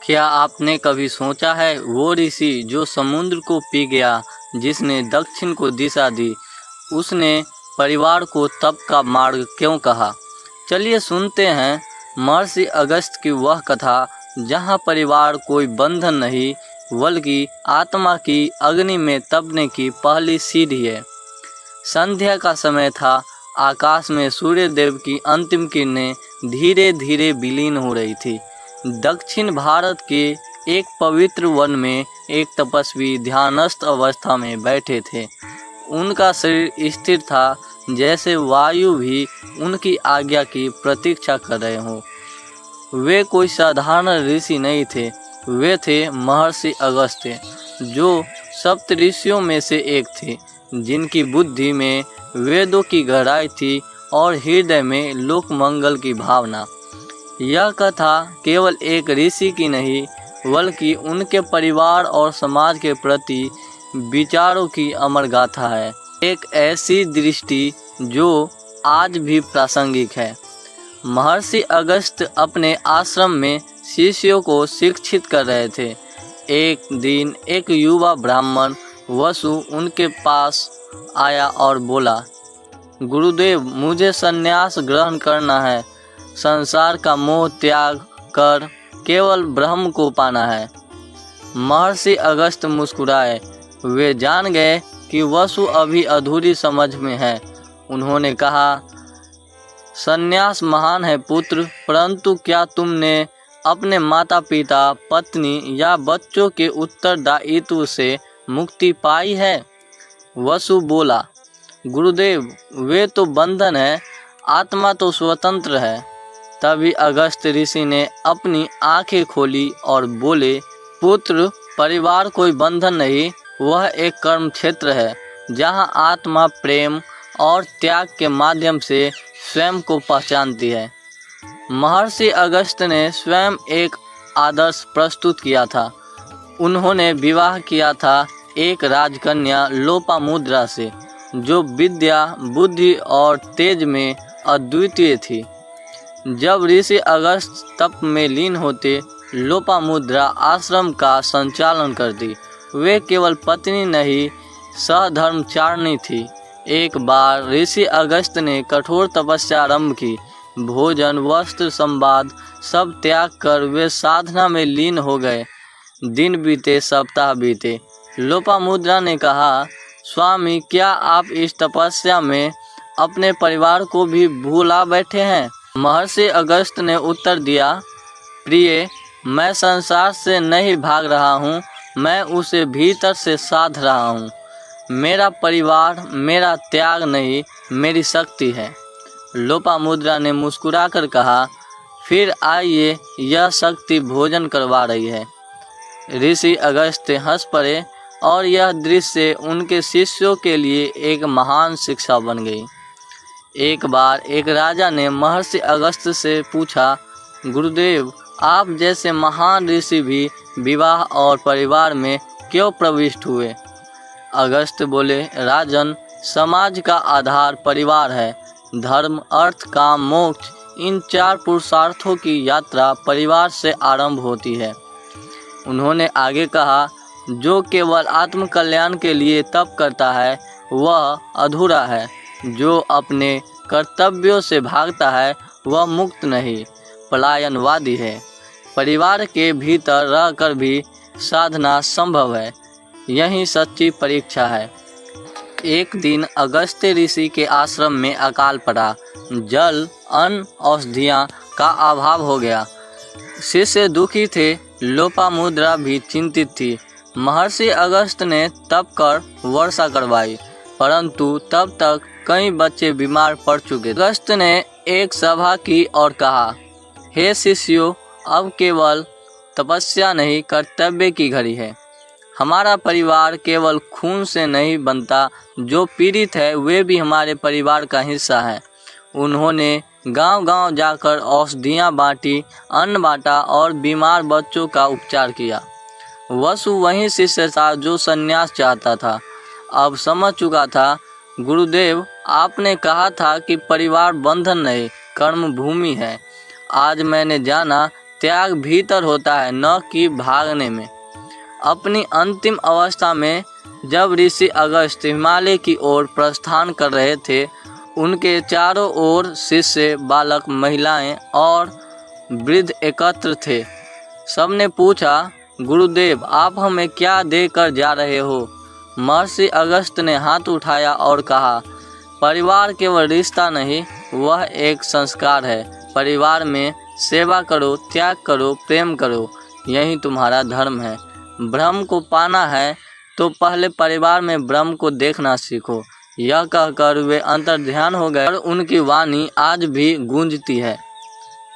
क्या आपने कभी सोचा है वो ऋषि जो समुद्र को पी गया, जिसने दक्षिण को दिशा दी, उसने परिवार को तप का मार्ग क्यों कहा? चलिए सुनते हैं महर्षि अगस्त्य की वह कथा जहाँ परिवार कोई बंधन नहीं बल्कि आत्मा की अग्नि में तपने की पहली सीढ़ी है। संध्या का समय था। आकाश में सूर्य देव की अंतिम किरणें धीरे धीरे विलीन हो रही थी। दक्षिण भारत के एक पवित्र वन में एक तपस्वी ध्यानस्थ अवस्था में बैठे थे। उनका शरीर स्थिर था, जैसे वायु भी उनकी आज्ञा की प्रतीक्षा कर रहे हों। वे कोई साधारण ऋषि नहीं थे, वे थे महर्षि अगस्त्य, जो सप्त ऋषियों में से एक थे, जिनकी बुद्धि में वेदों की गहराई थी और हृदय में लोक मंगल की भावना। यह कथा केवल एक ऋषि की नहीं बल्कि उनके परिवार और समाज के प्रति विचारों की अमर गाथा है। एक ऐसी दृष्टि जो आज भी प्रासंगिक है। महर्षि अगस्त्य अपने आश्रम में शिष्यों को शिक्षित कर रहे थे। एक दिन एक युवा ब्राह्मण वसु उनके पास आया और बोला, गुरुदेव, मुझे संन्यास ग्रहण करना है। संसार का मोह त्याग कर केवल ब्रह्म को पाना है। महर्षि अगस्त्य मुस्कुराए। वे जान गए कि वसु अभी अधूरी समझ में है। उन्होंने कहा, संन्यास महान है पुत्र, परंतु क्या तुमने अपने माता पिता, पत्नी या बच्चों के उत्तरदायित्व से मुक्ति पाई है? वसु बोला, गुरुदेव, वे तो बंधन है, आत्मा तो स्वतंत्र है। तभी अगस्त्य ऋषि ने अपनी आंखें खोली और बोले, पुत्र, परिवार कोई बंधन नहीं, वह एक कर्म क्षेत्र है जहां आत्मा प्रेम और त्याग के माध्यम से स्वयं को पहचानती है। महर्षि अगस्त्य ने स्वयं एक आदर्श प्रस्तुत किया था। उन्होंने विवाह किया था एक राजकन्या लोपामुद्रा से, जो विद्या, बुद्धि और तेज में अद्वितीय थी। जब ऋषि अगस्त्य तप में लीन होते, लोपामुद्रा आश्रम का संचालन करती। वे केवल पत्नी नहीं, सहधर्मचारिणी थी। एक बार ऋषि अगस्त्य ने कठोर तपस्या आरंभ की। भोजन, वस्त्र, संवाद सब त्याग कर वे साधना में लीन हो गए। दिन बीते, सप्ताह बीते। लोपामुद्रा ने कहा, स्वामी, क्या आप इस तपस्या में अपने परिवार को भी भूला बैठे हैं? महर्षि अगस्त्य ने उत्तर दिया, प्रिय, मैं संसार से नहीं भाग रहा हूँ, मैं उसे भीतर से साध रहा हूँ। मेरा परिवार मेरा त्याग नहीं, मेरी शक्ति है। लोपामुद्रा ने मुस्कुराकर कहा, फिर आइए, यह शक्ति भोजन करवा रही है। ऋषि अगस्त्य हंस पड़े और यह दृश्य उनके शिष्यों के लिए एक महान शिक्षा बन गई। एक बार एक राजा ने महर्षि अगस्त्य से पूछा, गुरुदेव, आप जैसे महान ऋषि भी विवाह और परिवार में क्यों प्रविष्ट हुए? अगस्त्य बोले, राजन, समाज का आधार परिवार है। धर्म, अर्थ, काम, मोक्ष, इन चार पुरुषार्थों की यात्रा परिवार से आरंभ होती है। उन्होंने आगे कहा, जो केवल आत्म कल्याण के लिए तप करता है वह अधूरा है। जो अपने कर्तव्यों से भागता है वह मुक्त नहीं, पलायनवादी है। परिवार के भीतर रहकर भी साधना संभव है। यही सच्ची परीक्षा है। एक दिन अगस्त्य ऋषि के आश्रम में अकाल पड़ा। जल, अन्न, औषधियाँ का अभाव हो गया। शिष्य दुखी थे, लोपामुद्रा भी चिंतित थी। महर्षि अगस्त्य ने तप कर वर्षा करवाई, परंतु तब तक कई बच्चे बीमार पड़ चुके। अगस्त्य ने एक सभा की और कहा, हे शिष्यों, अब केवल तपस्या नहीं, कर्तव्य की घड़ी है। हमारा परिवार केवल खून से नहीं बनता, जो पीड़ित है वे भी हमारे परिवार का हिस्सा है। उन्होंने गांव-गांव जाकर औषधियाँ बांटी, अन्न बांटा और बीमार बच्चों का उपचार किया। वसु वही शिष्य था जो संन्यास चाहता था। अब समझ चुका था, गुरुदेव, आपने कहा था कि परिवार बंधन नहीं, कर्म भूमि है। आज मैंने जाना त्याग भीतर होता है, न कि भागने में। अपनी अंतिम अवस्था में जब ऋषि अगस्त्य हिमालय की ओर प्रस्थान कर रहे थे, उनके चारों ओर शिष्य, बालक, महिलाएं और वृद्ध एकत्र थे। सबने पूछा, गुरुदेव आप हमें क्या देकर जा रहे हो? महर्षि अगस्त्य ने हाथ उठाया और कहा, परिवार केवल रिश्ता नहीं, वह एक संस्कार है। परिवार में सेवा करो, त्याग करो, प्रेम करो, यही तुम्हारा धर्म है। ब्रह्म को पाना है तो पहले परिवार में ब्रह्म को देखना सीखो। यह कहकर वे अंतर्ध्यान हो गए और उनकी वाणी आज भी गूंजती है।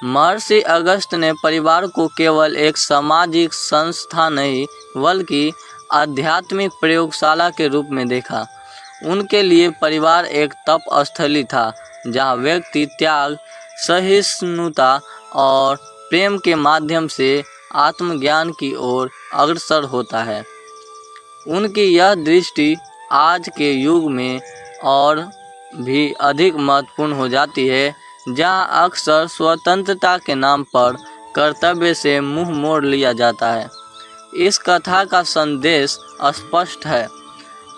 महर्षि अगस्त्य ने परिवार को केवल एक सामाजिक संस्था नहीं, बल्कि आध्यात्मिक प्रयोगशाला के रूप में देखा। उनके लिए परिवार एक तप स्थली था, जहाँ व्यक्ति त्याग, सहिष्णुता और प्रेम के माध्यम से आत्मज्ञान की ओर अग्रसर होता है। उनकी यह दृष्टि आज के युग में और भी अधिक महत्वपूर्ण हो जाती है, जहाँ अक्सर स्वतंत्रता के नाम पर कर्तव्य से मुंह मोड़ लिया जाता है। इस कथा का संदेश स्पष्ट है,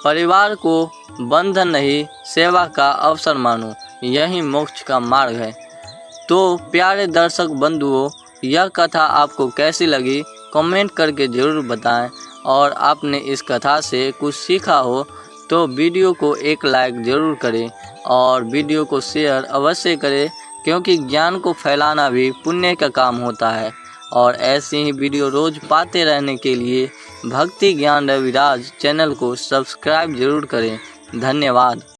परिवार को बंधन नहीं, सेवा का अवसर मानो, यही मोक्ष का मार्ग है। तो प्यारे दर्शक बंधुओं, यह कथा आपको कैसी लगी कमेंट करके ज़रूर बताएं, और आपने इस कथा से कुछ सीखा हो तो वीडियो को एक लाइक ज़रूर करें और वीडियो को शेयर अवश्य करें, क्योंकि ज्ञान को फैलाना भी पुण्य का काम होता है। और ऐसी ही वीडियो रोज़ पाते रहने के लिए भक्ति ज्ञान रविराज चैनल को सब्सक्राइब जरूर करें। धन्यवाद।